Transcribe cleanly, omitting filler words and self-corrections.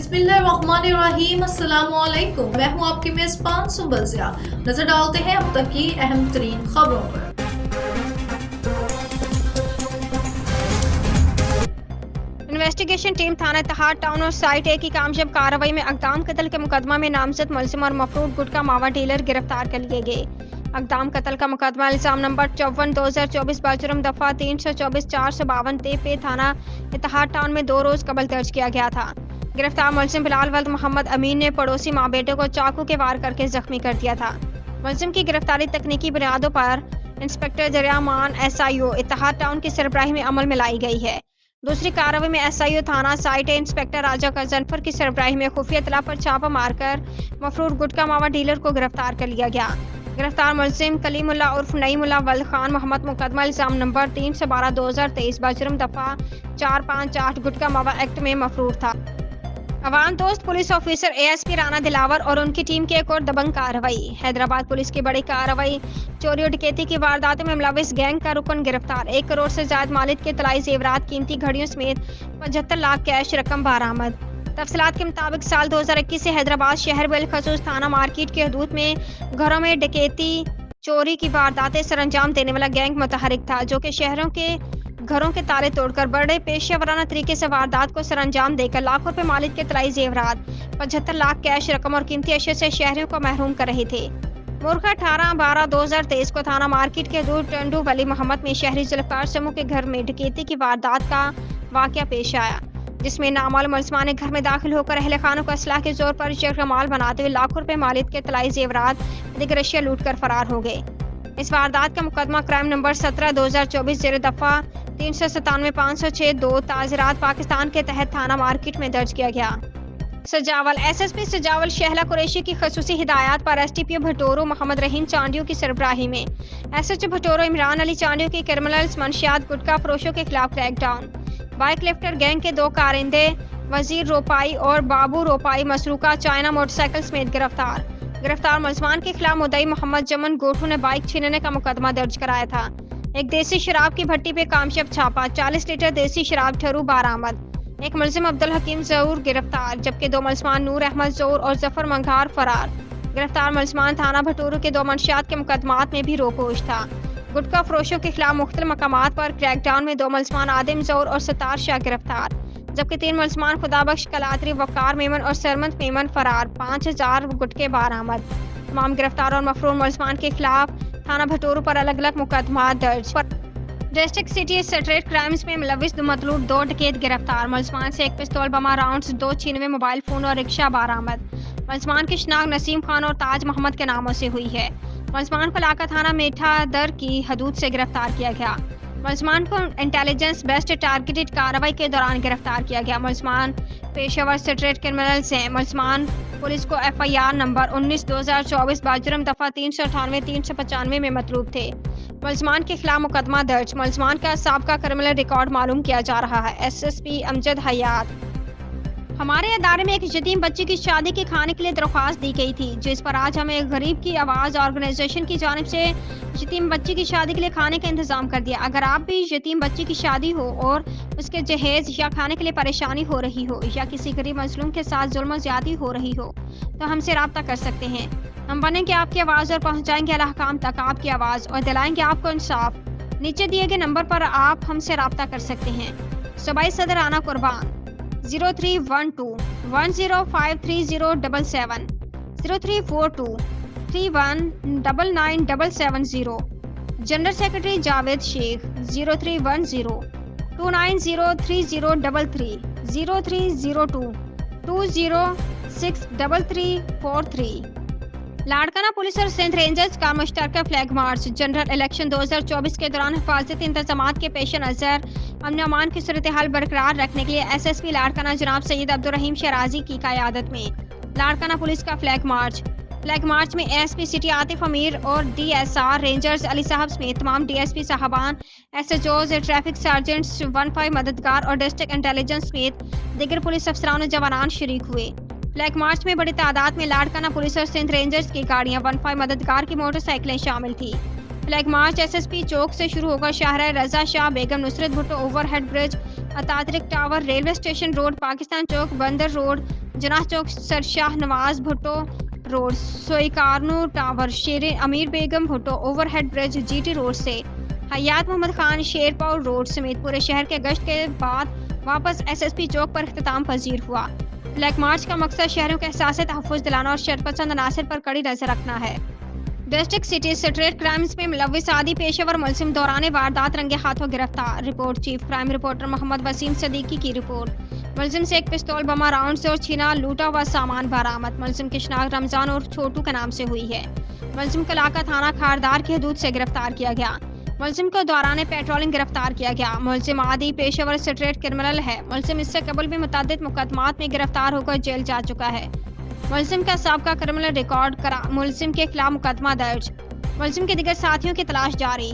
बिस्मिल्लाहिर्रहमानिर्रहीम, अस्सलामुअलैकुम। मैं हूँ आपकी मेज़बान सुंबल ज़िया। नजर डालते हैं अब तक की अहम तरीन खबरों पर। इन्वेस्टिगेशन टीम थाना इत्तेहाद टाउन और साइट ए की कामयाब कार्रवाई में अक़दाम कत्ल के मुकदमा में नामजद मुलजिम और मफरूद गुटखा मावा डीलर गिरफ्तार कर लिए गए। अक़दाम कत्ल का मुकदमा इल्ज़ाम नंबर 54/2024 बाजुर्म दफ़ा 324-452 पे थाना इत्तेहाद टाउन में 2 रोज़ कबल दर्ज किया गया था। गिरफ्तार मुलजिम बिलाल वल्द मोहम्मद अमीन ने पड़ोसी माँ बेटे को चाकू के वार करके जख्मी कर दिया था। मुलजिम की गिरफ्तारी तकनीकी बुनियादों पर इंस्पेक्टर दरियामान SIO इत्तेहाद टाउन की सरबराही में अमल में लाई गई है। दूसरी कार्रवाई में SIO थाना साइट इंस्पेक्टर राजा गजनफर की सरबराही में खुफिया इत्तला पर छापा मारकर मफरूद गुटखा मावा डीलर को गिरफ्तार कर लिया गया। गिरफ्तार मुलजिम कलीमुल्ला उर्फ नईमुल्ला वल्द खान मोहम्मद मुकदमा इल्ज़ाम नंबर 312/2023 बाजुर्म दफ़ा 458 गुटखा मावा एक्ट में मफरूर था। अवाम दोस्त police officer ASP Rana Dilawar और उनकी टीम की एक और दबंग कार्रवाई। हैदराबाद पुलिस की बड़ी कार्रवाई, चोरी और डकैती की वारदातों में मुलविस गैंग का रुकन गिरफ्तार। 1 करोड़ से ज्यादा मालिक के तलाई जेवरात, कीमती घड़ियों समेत 75 लाख कैश रकम बरामद। तफसीलात के मुताबिक साल 2021 से हैदराबाद शहर बिलखसूस थाना मार्केट की हदूद में घरों में डकैती, चोरी की वारदातें सरअंजाम देने वाला गैंग मुतहरिक था, जो कि शहरों के घरों के ताले तोड़कर बड़े पेशेवराना तरीके से वारदात को सरअंजाम देकर लाखों रुपए मालिक के तलाई जेवरात, 75 लाख कैश रकम और कीमती अशिया से शहरियों को महरूम कर रहे थे। मुर्खा 18/12/2023 को थाना मार्केट के दूर टंडू वली मोहम्मद में शहरी जुल्फकार समूह के घर में डकैती की वारदात का वाकया पेश आया, जिसमें नामालूम मुलजिमान ने घर में दाखिल होकर अहले खानों को असलाह के जोर पर जगमाल बनाते हुए लाखों रुपए मालिक के तलाई जेवरात, दीगर अशिया लूट कर फरार हो गए। इस वारदात का मुकदमा क्राइम नंबर 17/2024 जेर दफा 397-506-2 ताजरात पाकिस्तान के तहत थाना मार्केट में दर्ज किया गया। सजावल SSP सजावल शहला कुरैशी की खसूसी हिदायत पर STPO भटोरो मोहम्मद रहीम चांडियो की सरबराही में SHO भटोरो इमरान अली चांडियो की क्रिमिनल्स मंशियात गुटखा फरोशों के खिलाफ क्रैकडाउन। बाइक लिफ्टर गैंग के 2 कारिंदे वजीर रोपाई और बाबू रोपाई मसरूका चाइना मोटरसाइकिल समेत गिरफ्तार। गिरफ्तार मुलजमान के खिलाफ मुद्दई मोहम्मद जमन गोठू ने बाइक छीनने का मुकदमा दर्ज कराया था। एक देसी शराब की भट्टी पे कामयाब छापा, 40 लीटर देसी शराब ठहरू बरामद। एक मुलजिम अब्दुल हकीम जहूर गिरफ्तार, जबकि 2 मुलजमान नूर अहमद जहूर और जफर मंगार फरार। गिरफ्तार मुलजमान थाना भटोरू के 2 मंशियात के मुकदमात में भी रोपोश था। गुटखा फरोशों के खिलाफ मुख्तलिफ मकामात पर क्रैकडाउन में 2 मुलजमान आदिम जहूर और सतार शाह गिरफ्तार, जबकि 3 मुलजमान खुदाबख्श कलात्री वकार मेमन और सरमंद मेमन फरार। 5000 गुटके बरामद। तमाम गिरफ्तार और मफरूर मुलजमान के खिलाफ थाना भटोरू पर अलग अलग मुकदमा दर्ज। डिस्ट्रिक्ट सिटी स्ट्रीट क्राइम्स में मुलविस मतलूब 2 डकैत गिरफ्तार। मुलजमान से 1 पिस्तौल बमा राउंड्स, 2 96 मोबाइल फोन और रिक्शा बरामद। मुलजमान की शनाख्त नसीम खान और ताज मोहम्मद के नामों से हुई है। मुलजमान को लाका थाना मेठा दर की हदूद से गिरफ्तार किया गया। मुलजमान को इंटेलिजेंस बेस्ड टारगेटेड कार्रवाई के दौरान गिरफ्तार किया गया। मुलजमान पेशेवर स्ट्रीट क्रिमिनल्स हैं। मुलजमान पुलिस को FIR नंबर 19/2024 बाजुर्म दफा 398-395 में मतलूब थे। मुलजमान के खिलाफ मुकदमा दर्ज। मुलजमान का साबका क्रिमिनल रिकॉर्ड मालूम किया जा रहा है। SSP अमजद हयात। हमारे अदारे में एक यतीम बच्ची की शादी के खाने के लिए दरख्वास्त दी गई थी, जिस पर आज हमें एक गरीब की आवाज़ ऑर्गेनाइजेशन की जानिब से यतीम बच्ची की शादी के लिए खाने का इंतजाम कर दिया। अगर आप भी यतीम बच्ची की शादी हो और उसके जहेज या खाने के लिए परेशानी हो रही हो, या किसी गरीब मजलूम के साथ जुल्म ज्यादती हो रही हो, तो हमसे रब्ता कर सकते हैं। हम बनेंगे आपकी आवाज़ और पहुँचाएंगे अहकाम तक आपकी आवाज़ और दिलाएंगे आपको इंसाफ। नीचे दिए गए नंबर पर आप हमसे रब्ता कर सकते हैं। सूबाई सदर Rana Qurban 0312105307 0342319970। General secretary Javed Shaikh 0310290333 030220634343। Larkana police और सिंध रेंजर्स का मुश्तरका फ्लैग मार्च। जनरल इलेक्शन 2024 के दौरान हिफाजती इंतजामात के पेश नज़र अमन अमान की सूरत हाल बरकरार रखने के लिए SSP लाड़काना जनाब सैयद अब्दुल रहीम शराजी की क़यादत में लाड़काना पुलिस का फ्लैग मार्च में ASP सिटी आतिफ अमीर और DSR रेंजर्स अली साहब समेत तमाम DSP साहबान, SHOs, ट्रैफिक सार्जेंट्स, 15 मददगार और डिस्ट्रिक्ट इंटेलिजेंस समेत दीगर पुलिस अफसरान और जवानान शरीक हुए। फ्लैग मार्च में बड़ी तादाद में लाड़काना पुलिस और सिंध रेंजर्स की गाड़ियां, 15 मददगार की मोटरसाइकिलें शामिल थी। फ्लैग मार्च SSP चौक से शुरू होकर शाहरा Raza Shah, Begum Nusrat Bhutto overhead bridge, Ataturk tower, railway station road, Pakistan चौक, बंदर रोड, जनाह चौक सरशाह Nawaz Bhutto road, Sukarno tower, Sher Amir Begum Bhutto overhead bridge, GT road से हयात मोहम्मद खान शेरपाल रोड समेत पूरे शहर के गश्त के बाद वापस एसएसपी चौक पर इख्तिताम पजीर हुआ। ब्लैक मार्च का मकसद शहरों के एहसास तहफ़्फ़ुज़ दिलाना और शरपसंद अनासर पर कड़ी नजर रखना है। डिस्ट्रिक्ट सिटी स्ट्रीट क्राइम्स में मुलव्विस आदि पेशेवर मुलजिम दौरान वारदात रंगे हाथों गिरफ्तार। Report chief crime reporter Mohammad Waseem Siddiqui की रिपोर्ट। मुलजिम से एक पिस्तौल, बमा राउंड से और छीना लूटा हुआ सामान बरामद। मुलजिम की शनाख्त रमजान और छोटू के नाम से हुई है। मुलजिम को इलाका थाना खारदार की हदूद से गिरफ्तार किया गया। मुलजिम को दौरान पेट्रोलिंग गिरफ्तार किया गया। मुलजिम आदि पेशेवर स्ट्रीट क्रिमिनल है। मुलजिम इससे कबल भी मुतअद्दिद मुकदमात में गिरफ्तार होकर जेल जा चुका है। मुलजिम का साबका क्रिमिनल रिकॉर्ड करा। मुलजिम के खिलाफ मुकदमा दर्ज। मुलजिम के दिगर साथियों की तलाश जारी।